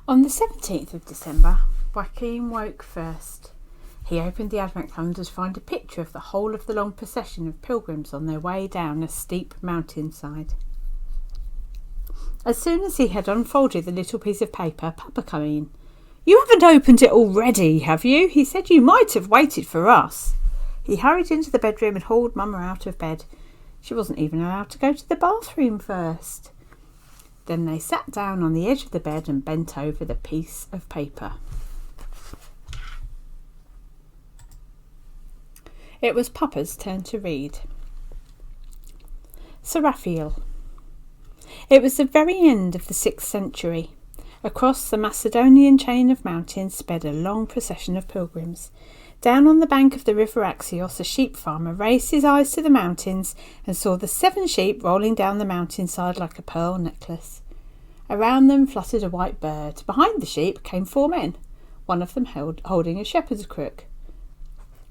On the 17th of December, Joachim woke first. He opened the Advent calendar to find a picture of the whole of the long procession of pilgrims on their way down a steep mountainside. As soon as he had unfolded the little piece of paper, Papa came in. "You haven't opened it already, have you?" he said. "You might have waited for us." He hurried into the bedroom and hauled Mama out of bed. She wasn't even allowed to go to the bathroom first. Then they sat down on the edge of the bed and bent over the piece of paper. It was Papa's turn to read. Sir Raphael. It was the very end of the 6th century. Across the Macedonian chain of mountains sped a long procession of pilgrims. Down on the bank of the river Axios, a sheep farmer raised his eyes to the mountains and saw the 7 sheep rolling down the mountainside like a pearl necklace. Around them fluttered a white bird. Behind the sheep came 4 men, one of them holding a shepherd's crook.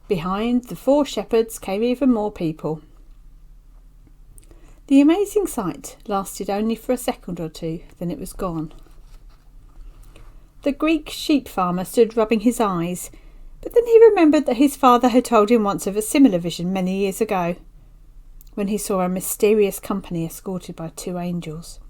Behind the 4 shepherds came even more people. The amazing sight lasted only for a second or two, then it was gone. The Greek sheep farmer stood rubbing his eyes, but then he remembered that his father had told him once of a similar vision many years ago, when he saw a mysterious company escorted by 2 angels.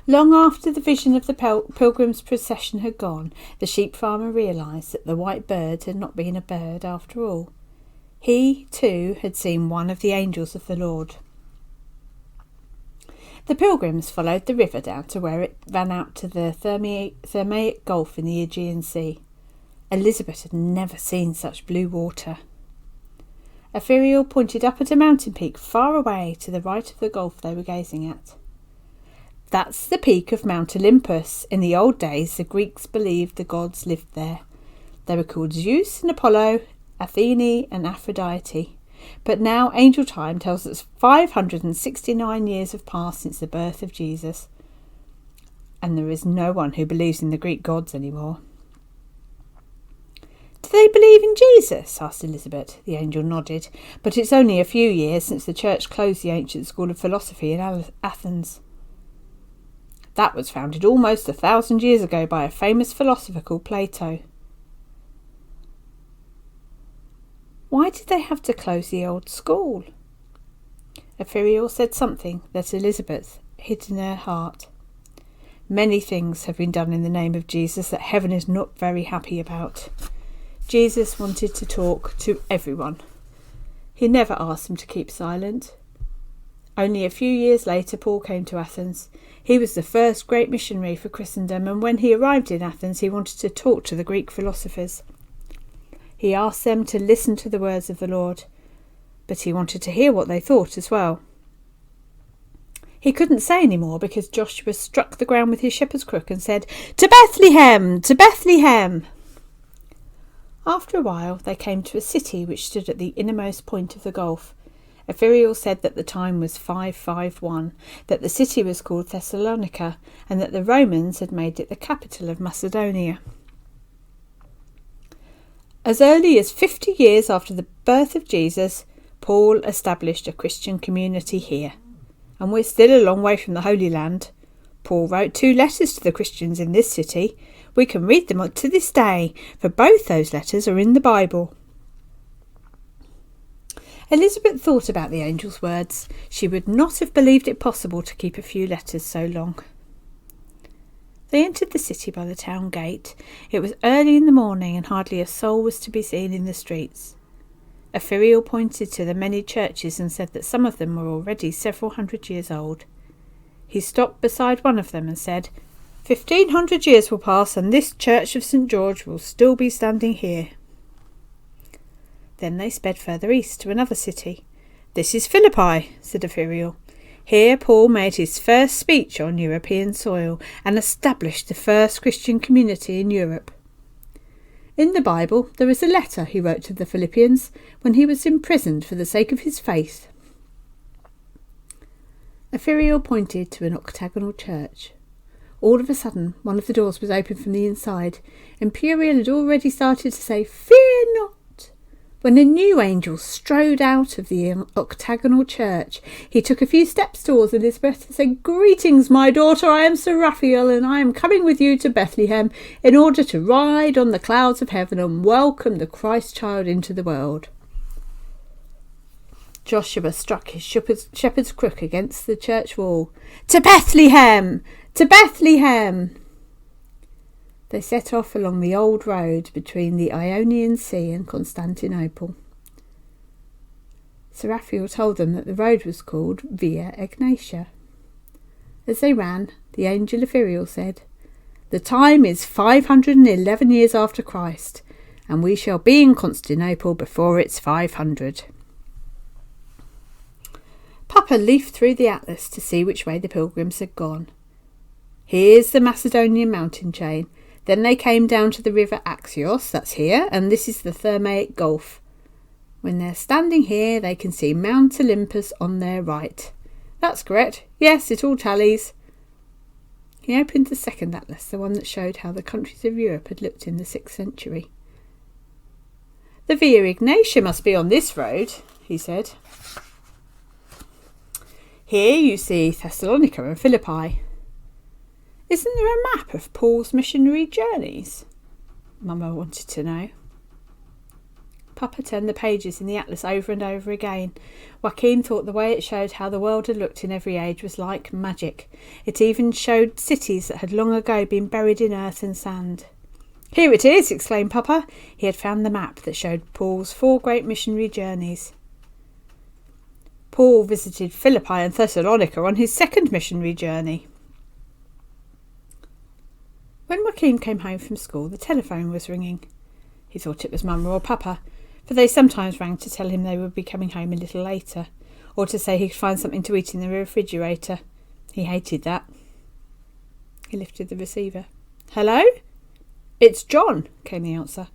Long after the vision of the pilgrims' procession had gone, the sheep farmer realised that the white bird had not been a bird after all. He, too, had seen one of the angels of the Lord. The pilgrims followed the river down to where it ran out to the Thermaic Gulf in the Aegean Sea. Elizabeth had never seen such blue water. Ethereal pointed up at a mountain peak far away to the right of the gulf they were gazing at. "That's the peak of Mount Olympus. In the old days, the Greeks believed the gods lived there. They were called Zeus and Apollo, Athene and Aphrodite. But now angel time tells us 569 years have passed since the birth of Jesus. And there is no one who believes in the Greek gods anymore." "Do they believe in Jesus?" asked Elizabeth. The angel nodded. "But it's only a few years since the church closed the ancient school of philosophy in Athens. That was founded almost 1,000 years ago by a famous philosopher called Plato." "Why did they have to close the old school?" Ethereal said something that Elizabeth hid in her heart. "Many things have been done in the name of Jesus that heaven is not very happy about. Jesus wanted to talk to everyone. He never asked them to keep silent. Only a few years later, Paul came to Athens. He was the first great missionary for Christendom, and when he arrived in Athens, he wanted to talk to the Greek philosophers. He asked them to listen to the words of the Lord, but he wanted to hear what they thought as well. He couldn't say any more because Joshua struck the ground with his shepherd's crook and said, "To Bethlehem! To Bethlehem!" After a while, they came to a city which stood at the innermost point of the gulf. Ethereal said that the time was 551, that the city was called Thessalonica, and that the Romans had made it the capital of Macedonia. As early as 50 years after the birth of Jesus, Paul established a Christian community here. And we're still a long way from the Holy Land. Paul wrote 2 letters to the Christians in this city. We can read them to this day, for both those letters are in the Bible. Elizabeth thought about the angel's words. She would not have believed it possible to keep a few letters so long. They entered the city by the town gate. It was early in the morning and hardly a soul was to be seen in the streets. Ethereal pointed to the many churches and said that some of them were already several hundred years old. He stopped beside one of them and said, 1,500 years will pass and this church of St. George will still be standing here. Then they sped further east to another city. "This is Philippi," said Ethereal. "Here Paul made his first speech on European soil and established the first Christian community in Europe. In the Bible there is a letter he wrote to the Philippians when he was imprisoned for the sake of his faith." Ethereal pointed to an octagonal church. All of a sudden, one of the doors was opened from the inside. Imperial had already started to say, "Fear not," when a new angel strode out of the octagonal church. He took a few steps towards Elizabeth and said, "Greetings, my daughter. I am Sir Raphael, and I am coming with you to Bethlehem in order to ride on the clouds of heaven and welcome the Christ child into the world." Joshua struck his shepherd's crook against the church wall. "To Bethlehem! To Bethlehem!" They set off along the old road between the Ionian Sea and Constantinople. Sir Raphael told them that the road was called Via Egnatia. As they ran, the angel Ephiriel said, "The time is 511 years after Christ, and we shall be in Constantinople before it's 500. Papa leafed through the atlas to see which way the pilgrims had gone. Here's the Macedonian mountain chain. Then they came down to the river Axios, that's here, and this is the Thermaic Gulf. When they're standing here, they can see Mount Olympus on their right. That's correct. Yes, it all tallies." He opened the second atlas, the one that showed how the countries of Europe had looked in the 6th century. "The Via Egnatia must be on this road," he said. "Here you see Thessalonica and Philippi." "Isn't there a map of Paul's missionary journeys?" Mama wanted to know. Papa turned the pages in the atlas over and over again. Joachim thought the way it showed how the world had looked in every age was like magic. It even showed cities that had long ago been buried in earth and sand. "Here it is!" exclaimed Papa. He had found the map that showed Paul's 4 great missionary journeys. Paul visited Philippi and Thessalonica on his 2nd missionary journey. When Joachim came home from school, the telephone was ringing. He thought it was Mama or Papa, for they sometimes rang to tell him they would be coming home a little later, or to say he could find something to eat in the refrigerator. He hated that. He lifted the receiver. "Hello?" "It's John," came the answer.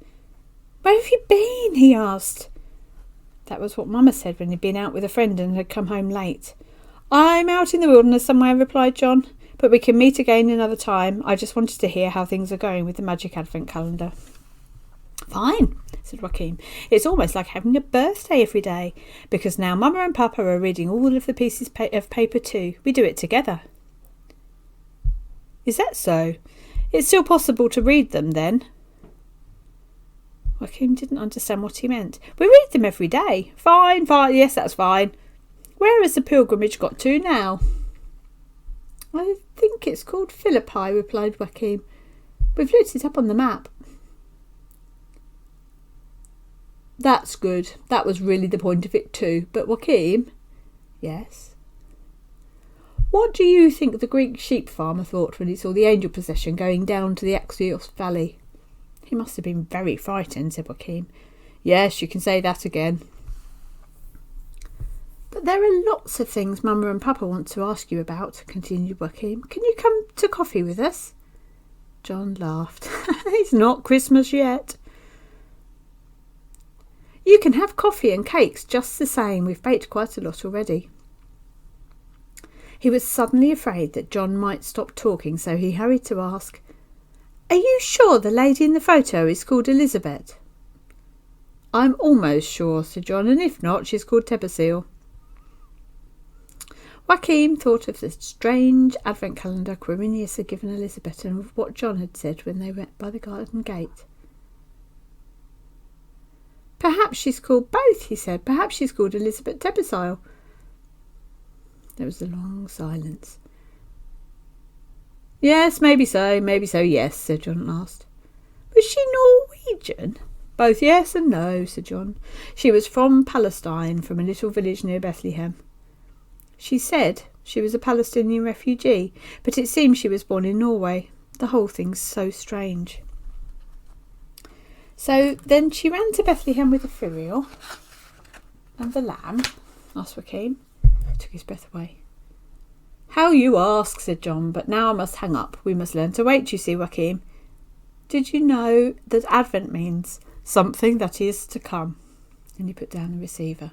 "Where have you been?" he asked. That was what Mama said when he'd been out with a friend and had come home late. "I'm out in the wilderness somewhere," replied John. "But we can meet again another time. I just wanted to hear how things are going with the magic advent calendar." "Fine," said Joachim. "It's almost like having a birthday every day, because now Mama and Papa are reading all of the pieces of paper too. We do it together." "Is that so? It's still possible to read them then?" Joachim didn't understand what he meant. "We read them every day." Fine, yes, that's fine. "Where has the pilgrimage got to now?" "I think it's called Philippi," replied Joachim. "We've looked it up on the map." "That's good. That was really the point of it too. But Joachim?" "Yes?" "What do you think the Greek sheep farmer thought when he saw the angel procession going down to the Axios Valley?" "He must have been very frightened," said Joachim. "Yes, you can say that again." "But there are lots of things Mama and Papa want to ask you about," continued Joachim. "Can you come to coffee with us?" John laughed. "It's not Christmas yet." "You can have coffee and cakes just the same. We've baked quite a lot already." He was suddenly afraid that John might stop talking, so he hurried to ask, "Are you sure the lady in the photo is called Elizabeth?" "I'm almost sure," said John, "and if not, she's called Tebasil." Joachim thought of the strange advent calendar Quirinius had given Elizabeth and of what John had said when they went by the garden gate. "Perhaps she's called both," he said. "Perhaps she's called Elizabeth Tebasil." There was a long silence. "Yes, maybe so, yes," said John at last. "Was she Norwegian?" "Both yes and no," said John. "She was from Palestine, from a little village near Bethlehem. She said she was a Palestinian refugee, but it seems she was born in Norway. The whole thing's so strange." "So then she ran to Bethlehem with the Ephiriel and the lamb?" asked Joachim. He took his breath away. "How you ask," said John, "but now I must hang up. We must learn to wait, you see, Joachim. Did you know that Advent means something that is to come?" And he put down the receiver.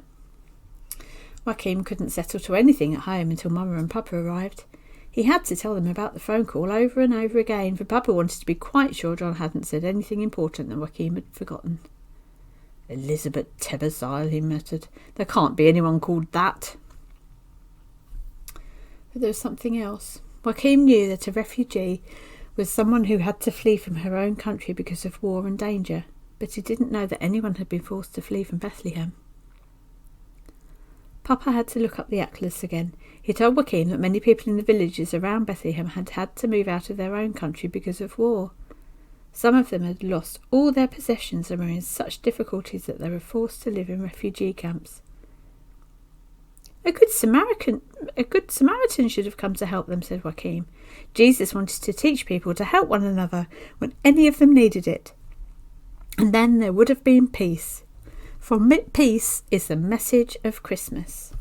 Joachim couldn't settle to anything at home until Mama and Papa arrived. He had to tell them about the phone call over and over again, for Papa wanted to be quite sure John hadn't said anything important that Joachim had forgotten. Elizabeth Tebersile, he muttered. There can't be anyone called that. But there was something else. Joachim knew that a refugee was someone who had to flee from her own country because of war and danger, but he didn't know that anyone had been forced to flee from Bethlehem. Papa had to look up the atlas again. He told Joachim that many people in the villages around Bethlehem had had to move out of their own country because of war. Some of them had lost all their possessions and were in such difficulties that they were forced to live in refugee camps. A good Samaritan should have come to help them, said Joachim. Jesus wanted to teach people to help one another when any of them needed it. And then there would have been peace. For peace is the message of Christmas.